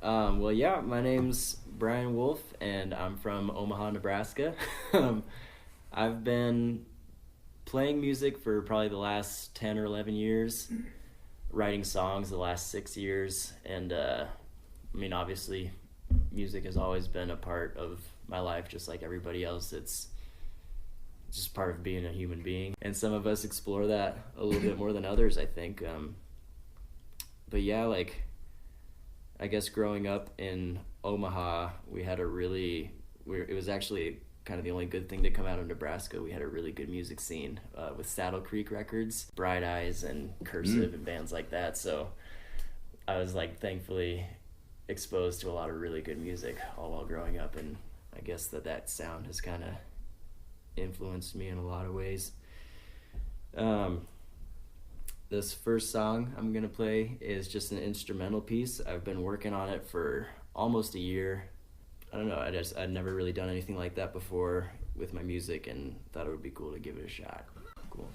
Well, yeah, my name's Brian Wolfe, and I'm from Omaha, Nebraska. I've been playing music for probably the last 10 or 11 years, writing songs the last 6 years, and obviously, music has always been a part of my life, just like everybody else. It's just part of being a human being, and some of us explore that a little bit more than others, I think. But yeah, I guess growing up in Omaha, we had it was actually kind of the only good thing to come out of Nebraska. We had a really good music scene with Saddle Creek Records, Bright Eyes, and Cursive, and bands like that. So I was thankfully exposed to a lot of really good music all while growing up, and I guess that sound has kind of influenced me in a lot of ways. This first song I'm going to play is just an instrumental piece. I've been working on it for almost a year. I don't know, I'd never really done anything like that before with my music and thought it would be cool to give it a shot. Cool.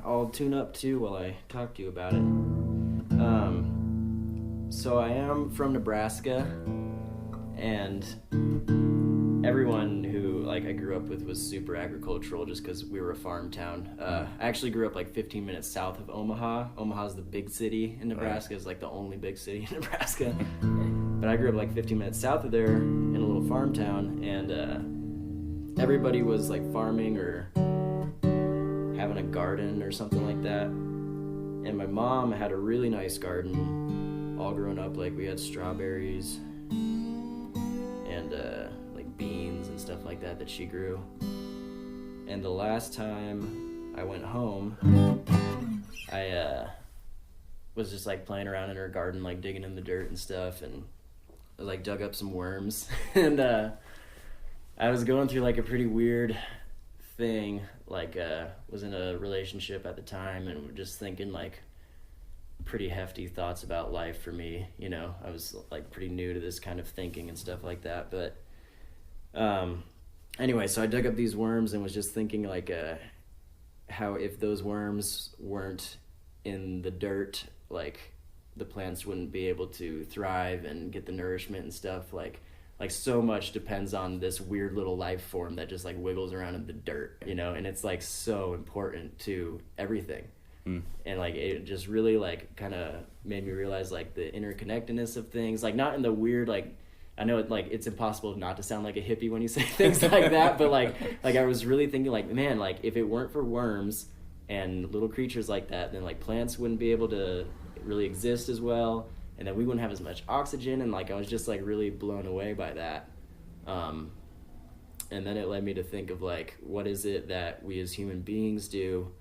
I'll tune up too while I talk to you about it. So I am from Nebraska, and everyone who I grew up with was super agricultural just because we were a farm town. I actually grew up 15 minutes south of Omaha. Omaha's the big city in Nebraska. It's the only big city in Nebraska. But I grew up 15 minutes south of there in a little farm town, and everybody was farming or having a garden or something like that. And my mom had a really nice garden all growing up, like we had strawberries and like beans and stuff like that she grew. And the last time I went home, I was just like playing around in her garden, like digging in the dirt and stuff, and I like dug up some worms. And I was going through like a pretty weird thing, like was in a relationship at the time and just thinking like pretty hefty thoughts about life for me, you know. I was like pretty new to this kind of thinking and stuff like that, but anyway, so I dug up these worms and was just thinking like how if those worms weren't in the dirt, like the plants wouldn't be able to thrive and get the nourishment and stuff. Like so much depends on this weird little life form that just like wiggles around in the dirt, you know, and it's like so important to everything. And like it just really like kind of made me realize like the interconnectedness of things, like not in the weird, like I know it, like it's impossible not to sound like a hippie when you say things like that, but like I was really thinking like, man, like if it weren't for worms and little creatures like that, then like plants wouldn't be able to really exist as well, and then we wouldn't have as much oxygen. And like I was just like really blown away by that, and then it led me to think of like, what is it that we as human beings do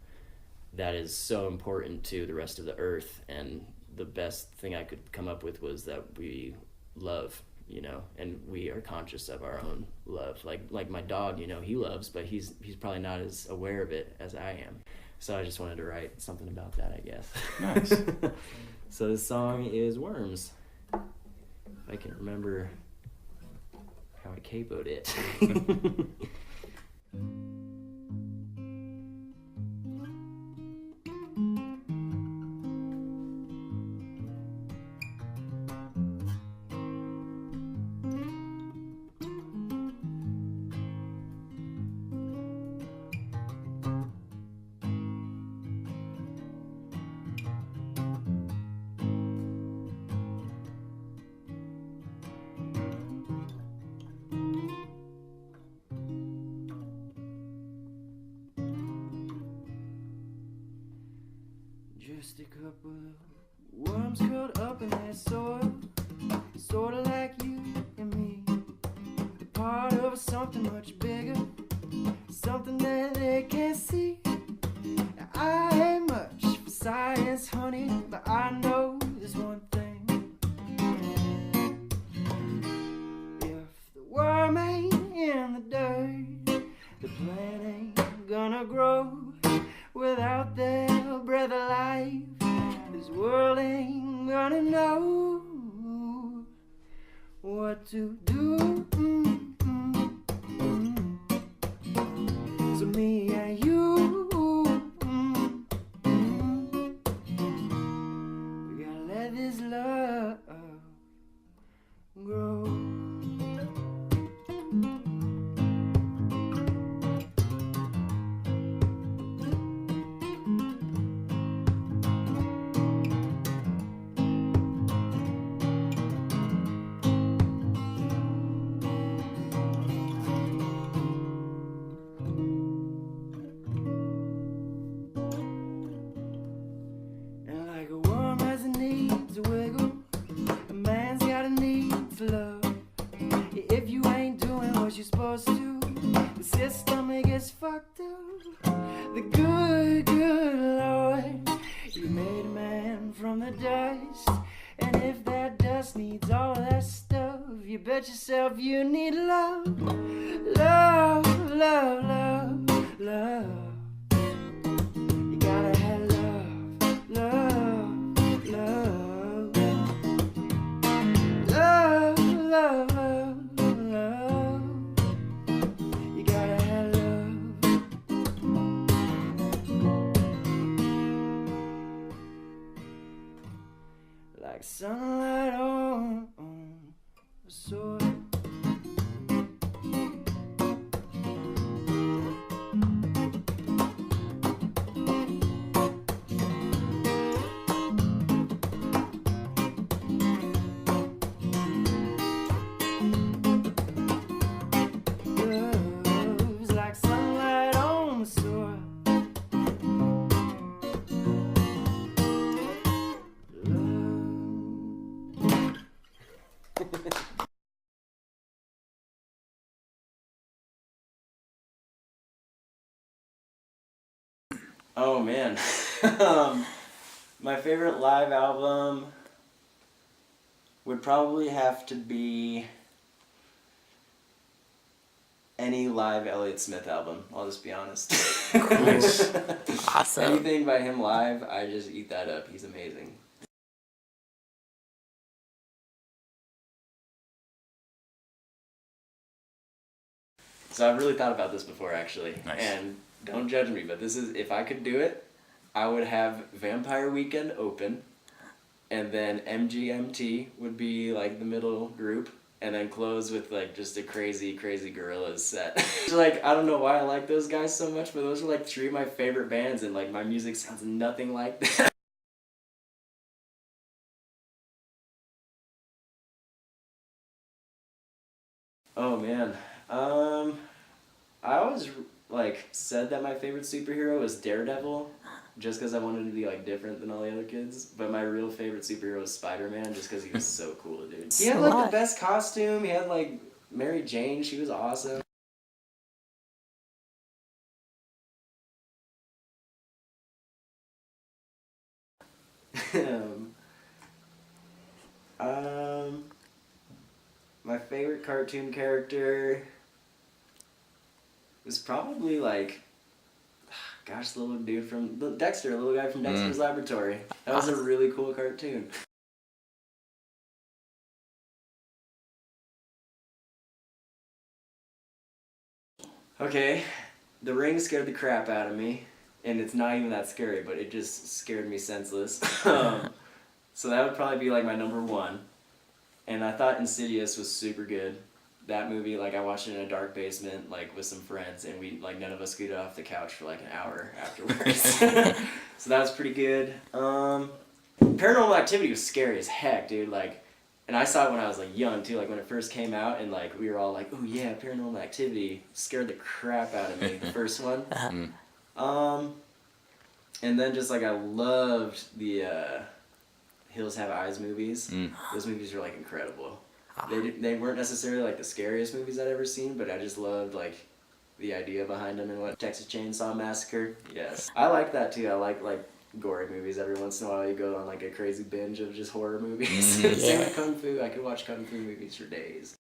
that is so important to the rest of the earth? And the best thing I could come up with was that we love, you know, and we are conscious of our own love. Like my dog, you know, he loves, but he's probably not as aware of it as I am. So I just wanted to write something about that, I guess. Nice. So the song is Worms. If I can remember how I capoed it. Just a couple of worms curled up in that soil, sorta like you and me, part of something much bigger, something that they can't see. Now, I ain't much for science, honey, but I know there's one thing. If the worm ain't in the dirt, the plant ain't gonna grow. Without their breath of life, this world ain't gonna know what to do. So me and you, we gotta let this love grow. Yourself, you need love, love, love, love, love. You gotta have love, love, love, love, love, love, love. You gotta have love. Like sunlight on the soil. Love Oh man. um, my favorite live album would probably have to be any live Elliott Smith album. I'll just be honest. Awesome. Anything by him live, I just eat that up. He's amazing. So I've really thought about this before, actually. Nice. And don't judge me, but this is, if I could do it, I would have Vampire Weekend open, and then MGMT would be like the middle group, and then close with like just a crazy, crazy Gorillaz set. Like, I don't know why I like those guys so much, but those are like three of my favorite bands, and like my music sounds nothing like that. Oh man. I always like said that my favorite superhero was Daredevil, just because I wanted to be like different than all the other kids. But my real favorite superhero was Spider-Man, just because he was so cool, dude. He had like the best costume. He had like Mary Jane. She was awesome. um, um, my favorite cartoon character was probably like, gosh, the little dude from Dexter, the little guy from Dexter's Laboratory. That was a really cool cartoon. Okay, The Ring scared the crap out of me, and it's not even that scary, but it just scared me senseless. So that would probably be like my number one. And I thought Insidious was super good. That movie, like I watched it in a dark basement, like with some friends, and we like none of us got off the couch for like an hour afterwards. So that was pretty good. Paranormal Activity was scary as heck, dude. Like, and I saw it when I was like young too. Like when it first came out, and like we were all like, "Oh yeah, Paranormal Activity!" Scared the crap out of me. The first one. And then just like I loved the Hills Have Eyes movies. Those movies are like incredible. They weren't necessarily like the scariest movies I'd ever seen, but I just loved like the idea behind them and what Texas Chainsaw Massacre. Yes, I like that too. I like gory movies. Every once in a while, you go on like a crazy binge of just horror movies. Same with kung fu. I could watch kung fu movies for days.